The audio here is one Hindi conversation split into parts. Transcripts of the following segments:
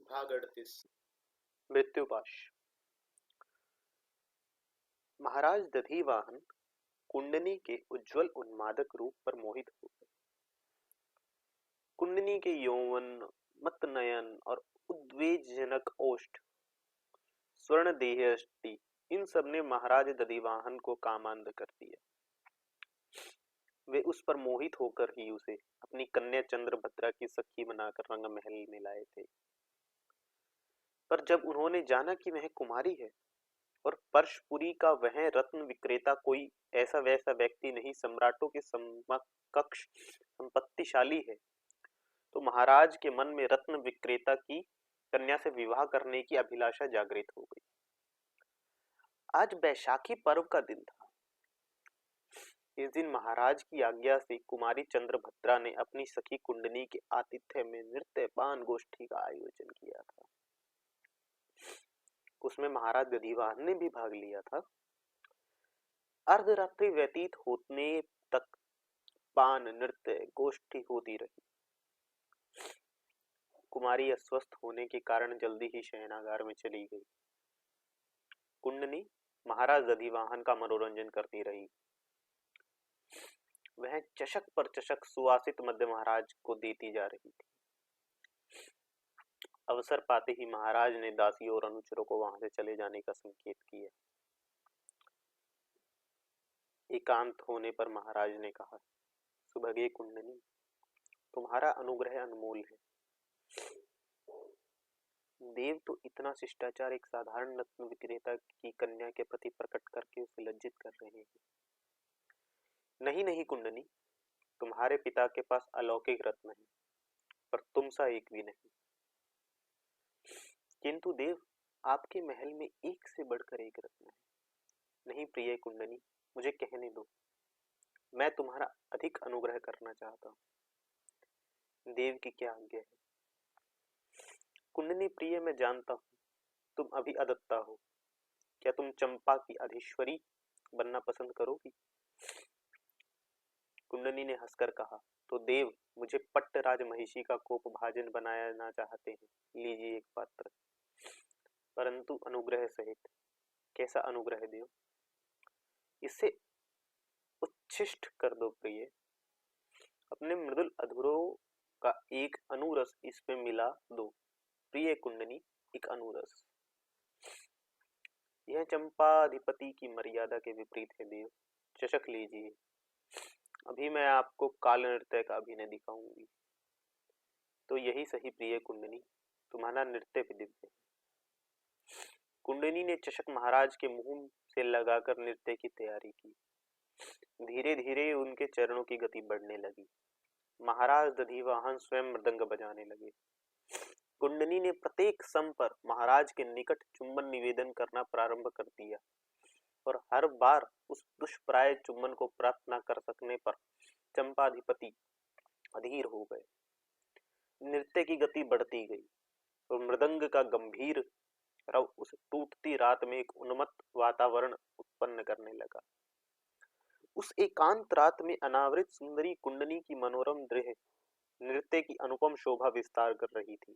भाग 38। मृत्युपाश। महाराज दधिवाहन कुंडनी के उज्जवल उन्मादक रूप पर मोहित हो गए। कुंडनी के यौवन, मत नयन और उद्वेजनक ओष्ठ, स्वर्ण देहयष्टि, इन सब ने महाराज दधिवाहन को कामांध कर दिया। वे उस पर मोहित होकर ही उसे अपनी कन्या चंद्रभद्रा की सखी बनाकर रंग महल में लाए थे। पर जब उन्होंने जाना कि वह कुमारी है और पर्शपुरी का वह रत्न विक्रेता कोई ऐसा वैसा व्यक्ति नहीं, सम्राटों के समकक्ष संपत्तिशाली है, तो महाराज के मन में रत्न विक्रेता की कन्या से विवाह करने की अभिलाषा जागृत हो गई। आज बैशाखी पर्व का दिन था। इस दिन महाराज की आज्ञा से कुमारी चंद्रभद्रा ने अपनी सखी कुंडनी के आतिथ्य में नृत्य पान गोष्ठी का आयोजन किया था। उसमें महाराज दधिवाहन ने भी भाग लिया था। अर्धरात्रि व्यतीत होने तक पान नृत्य गोष्ठी होती रही। कुमारी अस्वस्थ होने के कारण जल्दी ही शयनागार में चली गई। कुंडनी महाराज दधिवाहन का मनोरंजन करती रही। वह चषक पर चषक सुवासित मध्य महाराज को देती जा रही थी। अवसर पाते ही महाराज ने दासियों और अनुचरों को वहां से चले जाने का संकेत किया। एकांत होने पर महाराज ने कहा, सुभगे कुंडनी, तुम्हारा अनुग्रह अनमोल है। देव तो इतना शिष्टाचार एक साधारण रत्न विक्रेता की कन्या के प्रति प्रकट करके उसे लज्जित कर रहे हैं। नहीं नहीं कुंडनी, तुम्हारे पिता के पास अलौकिक रत्न है, पर तुम सा एक भी नहीं। किंतु देव, आपके महल में एक से बढ़कर एक रत्न है। नहीं प्रिय कुंडनी, मुझे कहने दो, मैं तुम्हारा अधिक अनुग्रह करना चाहता हूँ। देव की क्या आज्ञा है। कुंडनी प्रिय, मैं जानता हूँ तुम अभी अदत्ता हो। क्या तुम चंपा की अधीश्वरी बनना पसंद करोगी? कुंडनी ने हंसकर कहा, तो देव मुझे पट्टराज महिषी का कोप भाजन बनाना चाहते हैं। लीजिए एक पात्र, परंतु अनुग्रह सहित। कैसा अनुग्रह देव? इसे उच्छिष्ट कर दो प्रिय। अपने मृदुल अधरों का एक अनुरस इसमें मिला दो। प्रिय कुंडनी, एक अनुरस। यह चंपाधिपति की मर्यादा के विपरीत है देव। चषक लीजिए। अभी मैं आपको काल नृत्य का अभिनय दिखाऊंगी। तो यही सही प्रिय कुंडनी, तुम्हारा नृत्य भी दिव्य है। कुंडनी ने चषक महाराज के मुंह से लगाकर नृत्य की तैयारी की। धीरे धीरे उनके चरणों की गति बढ़ने लगी। महाराज दधिवाहन स्वयं मृदंग बजाने लगे। कुंडनी ने प्रत्येक सम पर महाराज के निकट चुंबन निवेदन करना प्रारंभ कर दिया, और हर बार उस दुष्प्राय चुंबन को प्राप्त न कर सकने पर चंपाधिपति अधीर हो गए। नृत्य की गति बढ़ती गई और मृदंग का गंभीर रव उस टूटती रात में एक उन्मत्त वातावरण उत्पन्न करने लगा। उस एकांत रात में अनावृत सुंदरी कुंडनी की मनोरम देह नृत्य की अनुपम शोभा विस्तार कर रही थी,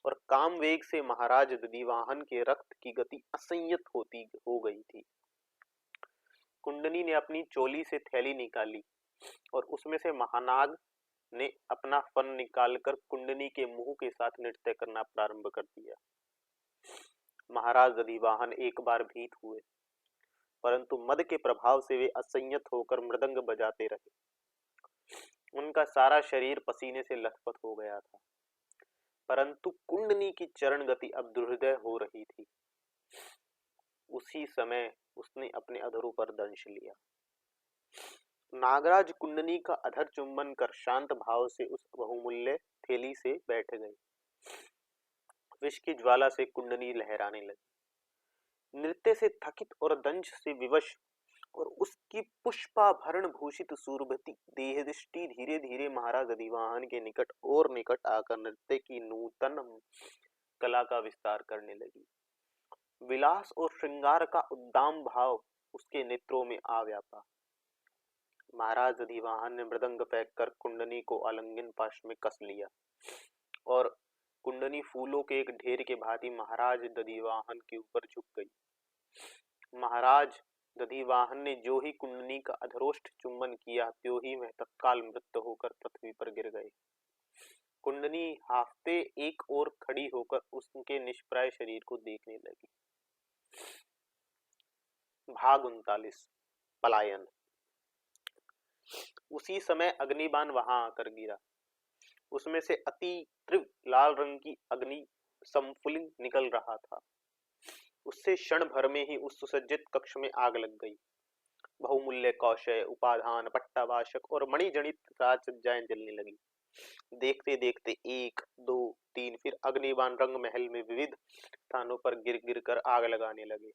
और काम वेग से महाराज दधिवाहन के रक्त की गति असंयत होती हो गई थी। कुंडनी ने अपनी चोली से थैली निकाली और उसमें से महानाग ने अपना फन निकालकर कुंडनी के मुंह के साथ नृत्य करना प्रारंभ कर दिया। महाराज दधिवाहन एक बार भीत हुए, परंतु मद के प्रभाव से वे असंयत होकर मृदंग बजाते रहे। उनका सारा शरीर पसीने से लथपथ हो गया था, परंतु कुंडनी की चरण गति अब दुर्हृदय हो रही थी। उसी समय उसने अपने अधरों पर दंश लिया। नागराज कुंडनी का अधर चुंबन कर शांत भाव से उस बहुमूल्य थैली से बैठ गए। विष की ज्वाला से कुंडनी लहराने लगी। नृत्य से थकित और दंश से विवश और उसकी पुष्पाभरण भूषित सुरभती देहदृष्टि धीरे धीरे महाराज दधिवाहन के निकट और निकट आकर नृत्य की नूतन कला का विस्तार करने लगी। विलास और श्रृंगार का उद्दाम भाव उसके नेत्रों में आ व्यापा। महाराज दधिवाहन ने मृदंग फेंक कर कुंडनी को आलिंगन पाश में कस लिया और कुंडनी कुंडनी फूलों के एक ढेर के भांति महाराज दधिवाहन के ऊपर झुक गई। महाराज दधिवाहन ने जो ही कुंडनी का अधरोष्ठ चुंबन किया, त्यों ही वह तत्काल मृत होकर पृथ्वी पर गिर गए। कुंडनी हाफते एक ओर खड़ी होकर उसके निष्प्राय शरीर को देखने लगी। भाग 39 पलायन। उसी समय अग्निबाण वहां आकर गिरा। उसमें से अति तीव्र लाल रंग की अग्नि संफुलिंग निकल रहा था। उससे क्षण भर में ही उस सुसज्जित कक्ष में आग लग गई। बहुमूल्य कौशय, उपाधान, पट्टावाशक और मणिजनित राजसज्जाएं जलने लगी। देखते देखते 1, 2, 3 फिर अग्निबाण रंग महल में विविध स्थानों पर गिर गिर कर आग लगाने लगे।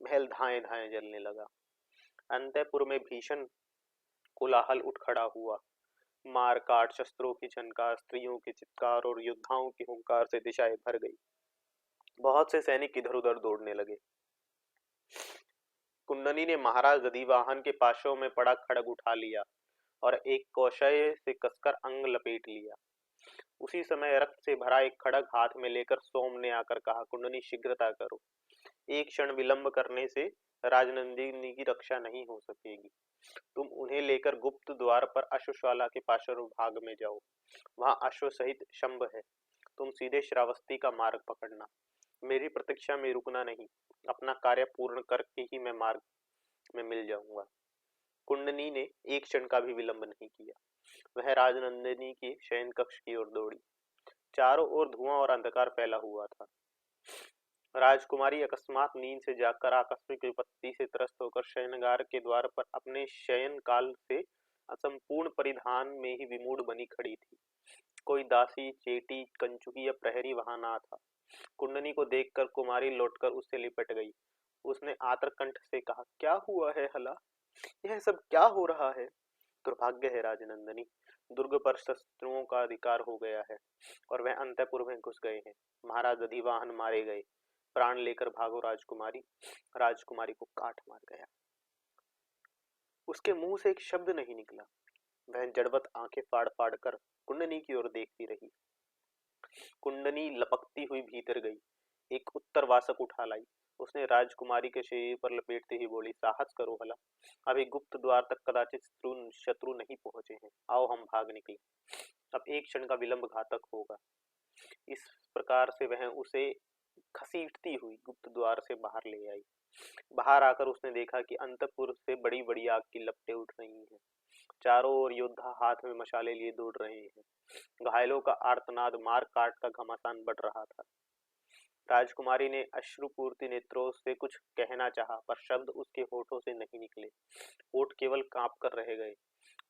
महल धाएं धाएं जलने लगा। अंतःपुर में भीषण कोलाहल उठ खड़ा हुआ। मार काट, शस्त्रों की झनकार, स्त्रियों के चित्कार और योद्धाओं की हुंकार से दिशाएं भर गई। बहुत से सैनिक इधर उधर दौड़ने लगे। कुंडनी ने महाराज दधिवाहन के पार्श्व में पड़ा खड्ग उठा लिया और एक कौशय से कसकर अंग लपेट लिया। उसी समय रक्त से भरा एक खड्ग हाथ में लेकर सोम ने आकर कहा, कुंडनी शीघ्रता करो। एक क्षण विलंब करने से राजनंदिनी की रक्षा नहीं हो सकेगी। तुम उन्हें लेकर गुप्त द्वार पर अश्वशाला के पार्श्व भाग में जाओ। वहां अश्व सहित शंभ है। तुम सीधे श्रावस्ती का मार्ग पकड़ना। मेरी प्रतीक्षा में रुकना नहीं। अपना कार्य पूर्ण करके ही मैं मार्ग में मिल जाऊंगा। कुंडनी ने एक क्षण का भी विलंब नहीं किया। वह राजनंदिनी के शयन कक्ष की ओर दौड़ी। चारों ओर धुआं और अंधकार फैला हुआ था। राजकुमारी अकस्मात नींद से जागकर आकस्मिक विपत्ति से त्रस्त होकर शयनगार के द्वार पर अपने शयन काल से असंपूर्ण परिधान में ही विमूढ़ बनी खड़ी थी। कोई दासी, चेटी, कंचुकी या प्रहरी वहां ना था। कुंडनी को देखकर कुमारी लौटकर उससे लिपट गई। उसने आर्द्र कंठ से कहा, क्या हुआ है हला? यह सब क्या हो रहा है? दुर्भाग्य है राजनंदिनी, दुर्ग पर शत्रुओं का अधिकार हो गया है और वह अंतःपुर में घुस गए हैं। महाराज दधिवाहन मारे गए। प्राण लेकर भागो राजकुमारी। राजकुमारी को काट मार गया। उसके मुंह से एक शब्द नहीं निकला। वह जड़वत आंखें फाड़ फाड़ कर कुंडनी की ओर देखती रही। कुंडनी लपकती हुई भीतर गई, एक उत्तरवासक उठा लाई। उसने राजकुमारी के शरीर पर लपेटते ही बोली, साहस करो हला, अभी गुप्त द्वार तक कदाचित शत्रु नहीं पहुंचे हैं। आओ हम भाग निकले। अब एक क्षण का विलंब घातक होगा। इस प्रकार से वह उसे घसीटती हुई गुप्त द्वार से बाहर ले आई। बाहर आकर उसने देखा कि अंतपुर से बड़ी बड़ी आग की लपटें उठ रही हैं। चारों ओर योद्धा हाथ में मशाले लिए दौड़ रहे हैं। घायलों का आर्तनाद, मार काट का घमासान बढ़ रहा था। राजकुमारी ने अश्रुपूर्ति नेत्रों से कुछ कहना चाहा, पर शब्द उसके होठों से नहीं निकले। होठ केवल कांप कर रह गए।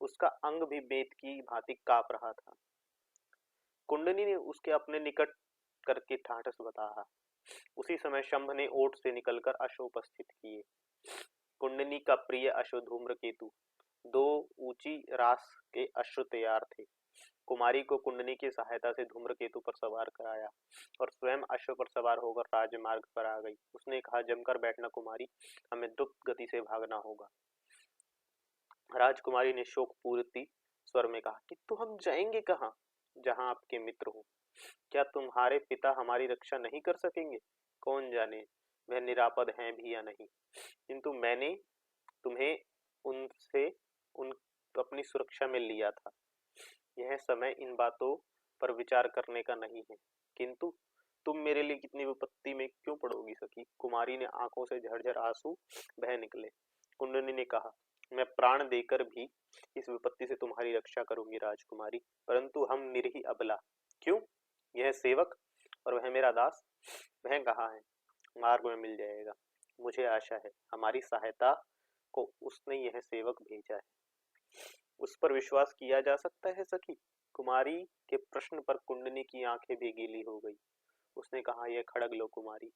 उसका अंग भी बेत की भांति कांप रहा था। कुंडनी ने उसके अपने निकट करके ठाठस बताया। उसी समय शंभ ने ओट से निकलकर अश्व उपस्थित किए। कुंडनी का प्रिय अश्व धूम्रकेतु, 2 ऊंची रास के अश्व तैयार थे। कुमारी को कुंडनी की सहायता से धूम्रकेतु पर सवार कराया और स्वयं अश्व पर सवार होकर राजमार्ग पर आ गई। उसने कहा, जमकर बैठना कुमारी, हमें द्रुत गति से भागना होगा। राजकुमारी ने शोकपूरित स्वर में कहा, किंतु हम जाएंगे कहाँ? जहां आपके मित्र हो। क्या तुम्हारे पिता हमारी रक्षा नहीं कर सकेंगे? कौन जाने वह निरापद हैं भी या नहीं, किंतु मैंने तुम्हें उनसे अपनी सुरक्षा में लिया था। यह समय इन बातों पर विचार करने का नहीं है, किंतु तुम मेरे लिए कितनी विपत्ति में क्यों पड़ोगी सखी? कुमारी ने आंखों से झरझर आंसू बह निकले। कुंडनी ने कहा, मैं प्राण देकर भी इस विपत्ति से तुम्हारी रक्षा करूंगी राजकुमारी, परंतु हम निरीह अबला। क्यों? यह सेवक और वह मेरा दास, वह कहाँ है? मार्ग में मिल जाएगा। मुझे आशा है हमारी सहायता को उसने यह सेवक भेजा है। उस पर विश्वास किया जा सकता है सखी? कुमारी के प्रश्न पर कुंडनी की आंखें भी गीली हो गई। उसने कहा, यह खड्ग लो कुमारी,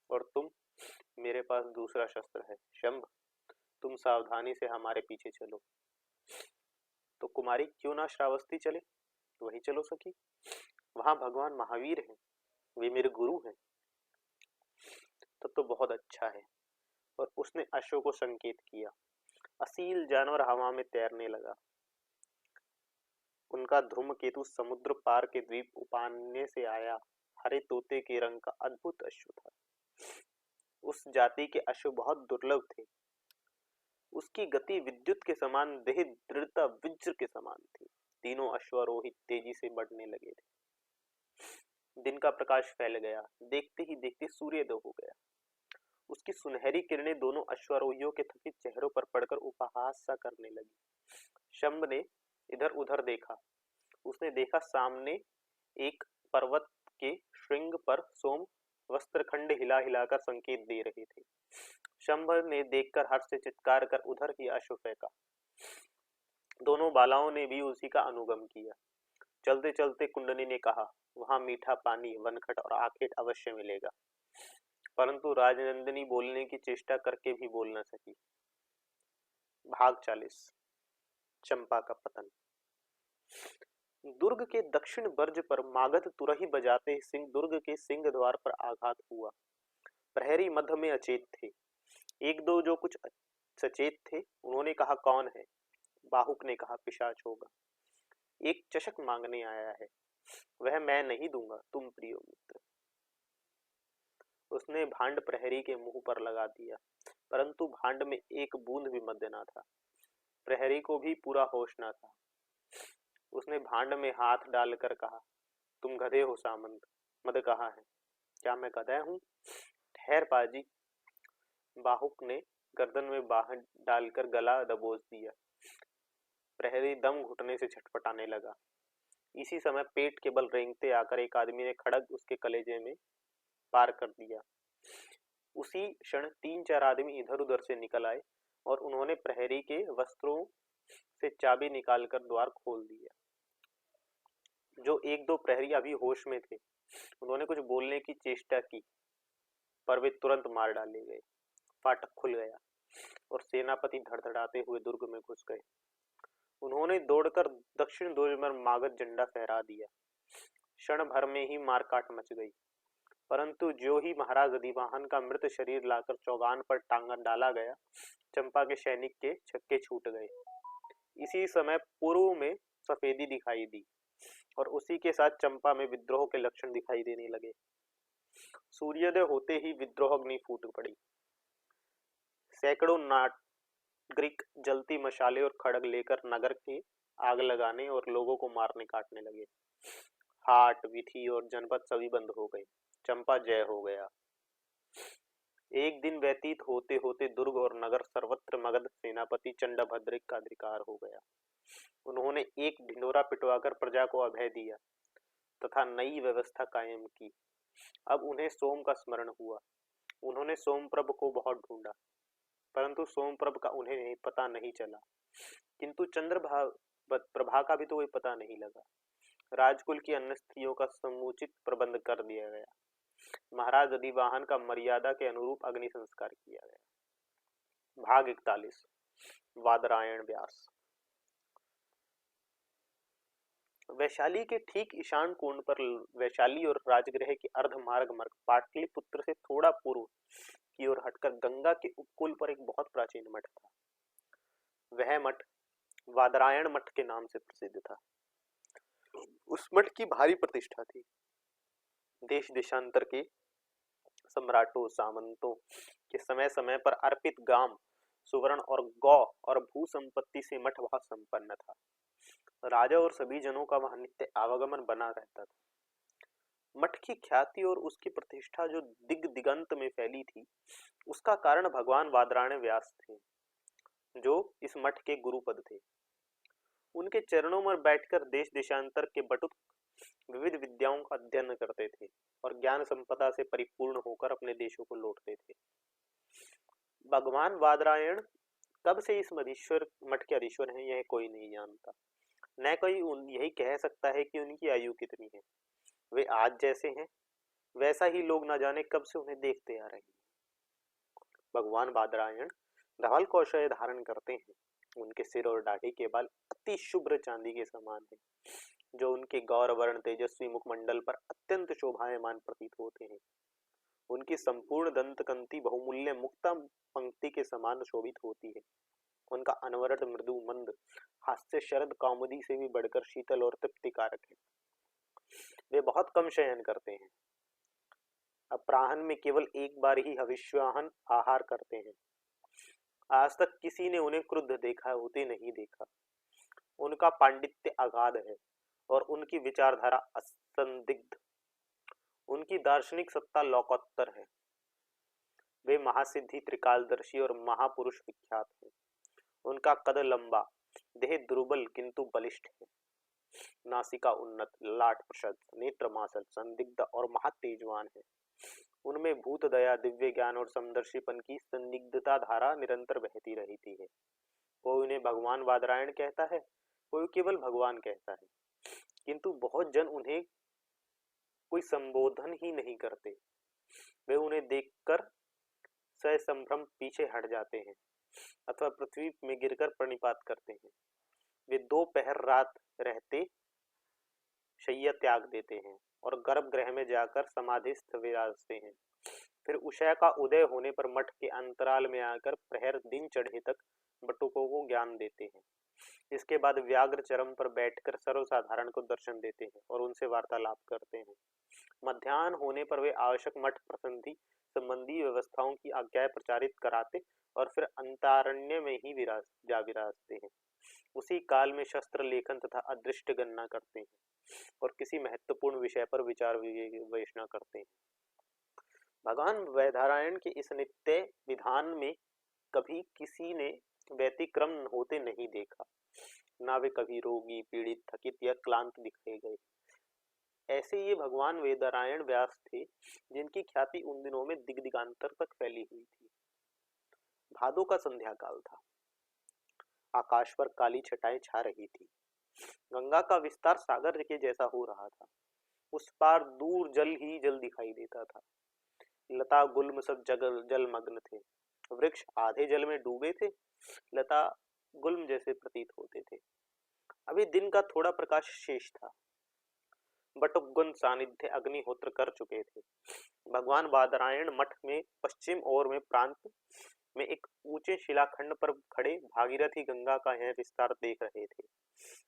और तुम, मेरे पास दूसरा शस्त्र है। शंभ, तुम सावधानी से हमारे पीछे चलो। तो कुमारी, क्यों ना श्रावस्ती चले? वही चलो सखी, वहां भगवान महावीर हैं, वे मेरे गुरु हैं। तब तो बहुत अच्छा है। और उसने अश्व को संकेत किया। असील जानवर हवा में तैरने लगा। उनका धूम्रकेतु समुद्र पार के द्वीप उपान्य से आया। हरे तोते के रंग का अद्भुत अश्व था। उस जाति के अश्व बहुत दुर्लभ थे। उसकी गति विद्युत के समान, देह दृढ़ता वज्र के समान थी। तीनों अश्वारोही तेजी से बढ़ने लगे थे। दिन का प्रकाश फैल गया। देखते ही देखते सूर्योदय हो गया। उसकी सुनहरी किरणें दोनों अश्वारोहियों के थकित चेहरों पर पड़कर उपहास सा करने लगी। शंभ ने इधर उधर देखा। उसने देखा सामने एक पर्वत के श्रृंग पर सोम वस्त्रखंड हिला हिलाकर संकेत दे रहे थे। शंभ ने देखकर हर्ष से चित्कार कर उधर ही अश्व फेंका। दोनों बालाओं ने भी उसी का अनुगम किया। चलते चलते कुंडनी ने कहा, वहां मीठा पानी, वनखट और आखेट अवश्य मिलेगा। परंतु राजनंदिनी बोलने की चेष्टा करके भी बोल न सकी। भाग 40। चंपा का पतन। दुर्ग के दक्षिण बर्ज पर मागध तुरही बजाते सिंह दुर्ग के सिंह द्वार पर आघात हुआ। प्रहरी मध्य में अचेत थे। एक दो जो कुछ सचेत थे, उन्होंने कहा, कौन है? बाहुक ने कहा, पिशाच होगा। एक चषक मांगने आया है। वह मैं नहीं दूंगा, तुम प्रियो मित्र। उसने भांड प्रहरी के मुंह पर लगा दिया, परंतु भांड में एक बूंद भी मद्य न था। प्रहरी को भी पूरा होश न था। उसने भांड में हाथ डालकर कहा, तुम गधे हो सामंत, मद कहाँ है? क्या मैं गधा हूं? ठहर पाजी। बाहुक ने गर्दन में बाह डालकर गला दबोच दिया। प्रहरी दम घुटने से छटपटाने लगा। इसी समय पेट के बल रेंगते आकर एक आदमी ने खड़ग उसके कलेजे में पार कर दिया। उसी क्षण 3-4 आदमी इधर उधर से निकल आए और उन्होंने प्रहरी के वस्त्रों से चाबी निकालकर द्वार खोल दिया। जो एक दो प्रहरी अभी होश में थे, उन्होंने कुछ बोलने की चेष्टा की, पर वे तुरंत मार डाले गए। फाटक खुल गया और सेनापति धड़धड़ाते हुए दुर्ग में घुस गए। उन्होंने दौड़कर दक्षिण ध्वज पर मागध झंडा फहरा दिया। क्षण भर में ही मारकाट मच गई। परंतु जो ही महाराज अधिवाहन का मृत शरीर लाकर चौगान पर टांगा डाला गया, चंपा के सैनिक के छक्के छूट गए। इसी समय पूर्व में सफेदी दिखाई दी और उसी के साथ चंपा में विद्रोह के लक्षण दिखाई देने लगे। सूर्योदय होते ही विद्रोह अग्नि फूट पड़ी। सैकड़ों नागरिक जलती मशाले और खड़ग लेकर नगर की आग लगाने और लोगों को मारने काटने लगे। हाट, वीथी और जनपद सभी बंद हो गए। चंपा जय हो गया। एक दिन व्यतीत होते होते दुर्ग और नगर सर्वत्र मगध सेनापति चंडभद्र का अधिकार हो गया। उन्होंने एक ढिंडोरा पिटवाकर प्रजा को अभय दिया तथा नई व्यवस्था कायम की। अब उन्हें सोम का स्मरण हुआ। उन्होंने सोमप्रभ को बहुत ढूंढा, परंतु सोमप्रभ का उन्हें पता नहीं चला। किंतु चंद्रप्रभा का भी तो कोई पता नहीं लगा। राजकुल की अन्य स्त्रियों का समुचित प्रबंध कर दिया गया। महाराज अधिवाहन का मर्यादा के अनुरूप अग्नि संस्कार किया गया। भाग 41। वादरायण व्यास। वैशाली के ठीक ईशान कोण पर वैशाली और राजगृह के अर्धमार्ग मार्ग पाटलिपुत्र से थोड़ा पूर्व की ओर हटकर गंगा के उपकूल पर एक बहुत प्राचीन मठ था। वह मठ वादरायण मठ के नाम से प्रसिद्ध था। उस मठ की भारी प्रतिष्ठा थी। देश देशांतर के सम्राटों, सामंतों के समय समय पर अर्पित गाम, सुवर्ण और गौ और भू संपत्ति से मठ बहुत संपन्न था। राजा और सभी जनों का वहां नित्य आवागमन बना रहता था। मठ की ख्याति और उसकी प्रतिष्ठा जो दिग दिगंत में फैली थी, उसका कारण भगवान वादरायण व्यास थे, जो इस मठ के गुरुपद थे। उनके चरणों में बैठकर देश देशांतर के बटुक विविध विद्याओं का अध्ययन करते थे और ज्ञान संपदा से परिपूर्ण होकर अपने देशों को लौटते थे। भगवान वादरायण कब से इस मठ के अधीश्वर हैं, यह कोई नहीं जानता। न कोई यही कह सकता है कि उनकी आयु कितनी है। वे आज जैसे हैं वैसा ही लोग न जाने कब से उन्हें देखते आ रहे हैं। भगवान वादरायण धवल कौशल धारण करते हैं। उनके सिर और दाढ़ी के बाल अति शुभ्र चांदी के समान है, जो उनके गौरवर्ण तेजस्वी मुखमंडल पर अत्यंत शोभायमान प्रतीत होते हैं। उनकी संपूर्ण दंतकंती बहुमूल्य मुक्ता पंक्ति के समान शोभित होती है। उनका अनवरत मृदु मंद हास्य शरद कौमुदी से भी बढ़कर शीतल और तृप्तिकारक है। वे बहुत कम शयन करते हैं। अपराह्न में केवल एक बार ही हविष्याहन आहार करते हैं। आज तक किसी ने उन्हें क्रुद्ध देखा होते नहीं देखा। उनका पांडित्य अगाध है और उनकी विचारधारा असंदिग्ध। उनकी दार्शनिक सत्ता लोकोत्तर है। वे महासिद्धि, त्रिकालदर्शी और महापुरुष विख्यात हैं। उनका कद लंबा, देह दुर्बल किंतु बलिष्ठ है। नासिका उन्नत, लाट प्रशस्त, नेत्र मासल, संदिग्ध और महातेजवान है। उनमें भूत दया, दिव्य ज्ञान और समदर्शीपन की संदिग्धता धारा निरंतर बहती रहती है। कोई उन्हें भगवान बादरायण कहता है, कोई केवल भगवान कहता है, किंतु बहुत जन उन्हें कोई संबोधन ही नहीं करते। वे उन्हें देखकर ससंभ्रम पीछे हट जाते हैं अथवा पृथ्वी में गिरकर प्रणिपात करते हैं। वे 2 पहर रात रहते शैया त्याग देते हैं और गर्भगृह में जाकर समाधिस्थ विराजते हैं। फिर उषा का उदय होने पर मठ के अंतराल में आकर प्रहर दिन चढ़े तक बटुकों को ज्ञान देते हैं। इसके बाद व्याघ्र चरम पर बैठकर सर्वसाधारण को दर्शन देते हैं और उनसे वार्तालाप करते हैं। मध्याह्न होने पर वे आवश्यक मठ प्रसंधि संबंधी व्यवस्थाओं की आज्ञाएं प्रचारित कराते और फिर अंतारण्य में ही विराजते हैं। उसी काल में शस्त्र लेखन तथा अदृष्ट गणना करते हैं और किसी महत्वपूर्ण विषय पर विचार विवेचना करते हैं। भगवान वैधारायण के इस नित्य विधान में कभी किसी ने व्यतिक्रम होते नहीं देखा। ना वे कभी रोगी, पीड़ित, थकित या क्लांत दिखाए गए। ऐसे ये भगवान वेदनारायण व्यास थे जिनकी ख्याति उन दिनों में दिग्दिगांतर तक फैली हुई थी। भादों का संध्या काल था। आकाश पर काली छटाएं छा रही थी। गंगा का विस्तार सागर के जैसा हो रहा था। उस पार दूर जल ही जल दिखाई देता था। लता गुल्म सब जलमग्न थे। वृक्ष आधे जल में डूबे थे। लता गुल्म जैसे प्रतीत होते थे। अभी दिन का थोड़ा प्रकाश शेष था। बटुकगुण सानिध्य अग्निहोत्र कर चुके थे। भगवान बादरायण मठ में पश्चिम ओर में प्रांत में एक ऊंचे शिलाखंड पर खड़े भागीरथी गंगा का यह विस्तार देख रहे थे।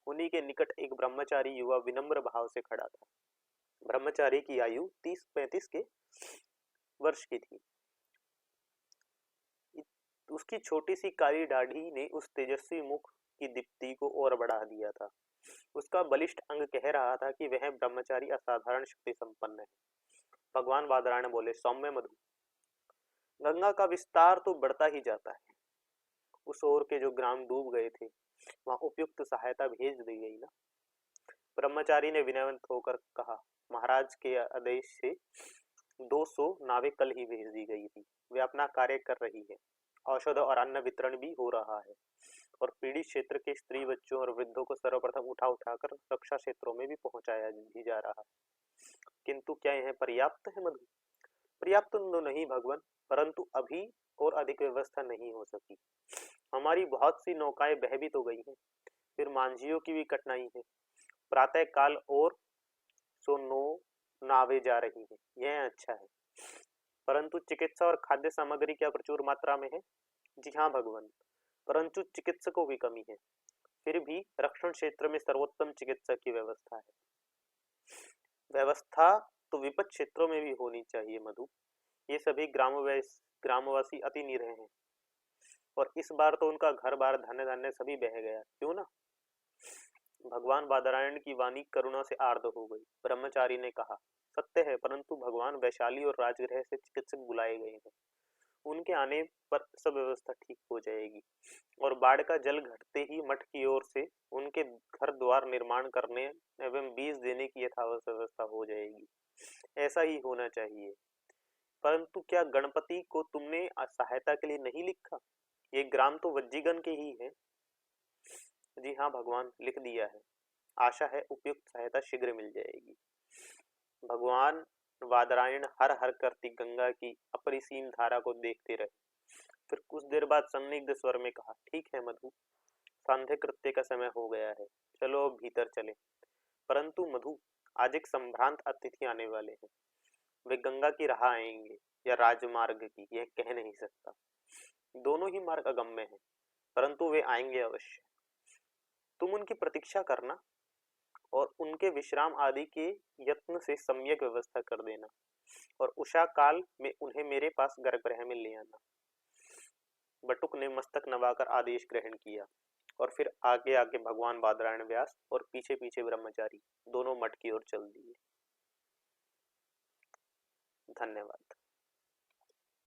उन्हीं के निकट एक ब्रह्मचारी युवा विनम्र भाव से खड़ा था। ब्रह्मचारी की आयु 30-35 के वर्ष की थी। उसकी छोटी सी काली दाढ़ी ने उस तेजस्वी मुख की दीप्ति को और बढ़ा दिया था। उसका बलिष्ठ अंग कह रहा था कि वह ब्रह्मचारी असाधारण शक्ति संपन्न है। भगवान बादरायण बोले, सौम्य मधु, गंगा का विस्तार तो बढ़ता ही जाता है। उस ओर के जो ग्राम डूब गए थे वहां उपयुक्त सहायता भेज दी गई ना। ब्रह्मचारी ने विनम्र होकर कहा, महाराज के आदेश से 200 नावें कल ही भेज दी गई थी। वे अपना कार्य कर रही है। औषध और अन्न वितरण भी हो रहा है और पीड़ित क्षेत्र के स्त्री, बच्चों और वृद्धों को सर्वप्रथम उठा उठाकर रक्षा क्षेत्रों में भी पहुंचाया भी जा रहा है। किंतु क्या यह पर्याप्त है मधु? पर्याप्त तो नहीं भगवान, परंतु अभी और अधिक व्यवस्था नहीं हो सकी। हमारी बहुत सी नौकाएं बह भी तो गई हैं। फिर मांझियों की भी कठिनाई है। प्रातः काल और 109 नावें जा रही हैं। यह अच्छा है, परंतु चिकित्सा और खाद्य सामग्री क्या प्रचुर मात्रा में है? जी हाँ भगवान, परंतु चिकित्सकों की कमी है। फिर भी रक्षण क्षेत्र में सर्वोत्तम चिकित्सा की व्यवस्था है। व्यवस्था तो विपद क्षेत्रों में भी होनी चाहिए मधु। ये सभी ग्रामवासी अति निरह हैं और इस बार तो उनका घर बार धन्य धान्य सभी बह गया, क्यों ना? भगवान बादरायण की वाणी करुणा से आर्द्र हो गई। ब्रह्मचारी ने कहा, सत्य है, परंतु भगवान वैशाली और राजगृह से चिकित्सक बुलाए गए हैं। उनके आने पर सब व्यवस्था ठीक हो जाएगी और बाढ़ का जल घटते ही मठ की ओर से उनके घर द्वार निर्माण करने एवं बीज देने की यथावत व्यवस्था हो जाएगी। ऐसा ही होना चाहिए। परंतु क्या गणपति को तुमने सहायता के लिए नहीं लिखा? ये ग्राम तो वज्जीगण के ही है। जी हाँ भगवान, लिख दिया है। आशा है उपयुक्त सहायता शीघ्र मिल जाएगी। भगवान बादरायण हर हर करती गंगा की अपरिसीम धारा को देखते रहे। फिर कुछ देर बाद संदिग्ध स्वर में कहा, ठीक है मधु, सांध्य कृत्य का समय हो गया है, चलो अब भीतर चले। परंतु मधु, आज एक संभ्रांत अतिथि आने वाले हैं। वे गंगा की राह आएंगे या राजमार्ग की, यह कह नहीं सकता। दोनों ही मार्ग अगम्य हैं, परंतु वे आएंगे अवश्य। तुम उनकी प्रतीक्षा करना। और उनके विश्राम आदि के यत्न से सम्यक व्यवस्था कर देना, और उषा काल में उन्हें मेरे पास गर्भगृह में ले आना। बटुक ने मस्तक नवाकर आदेश ग्रहण किया और फिर आगे आगे भगवान बादरायण व्यास और पीछे पीछे ब्रह्मचारी दोनों मठ की ओर चल दिए। धन्यवाद।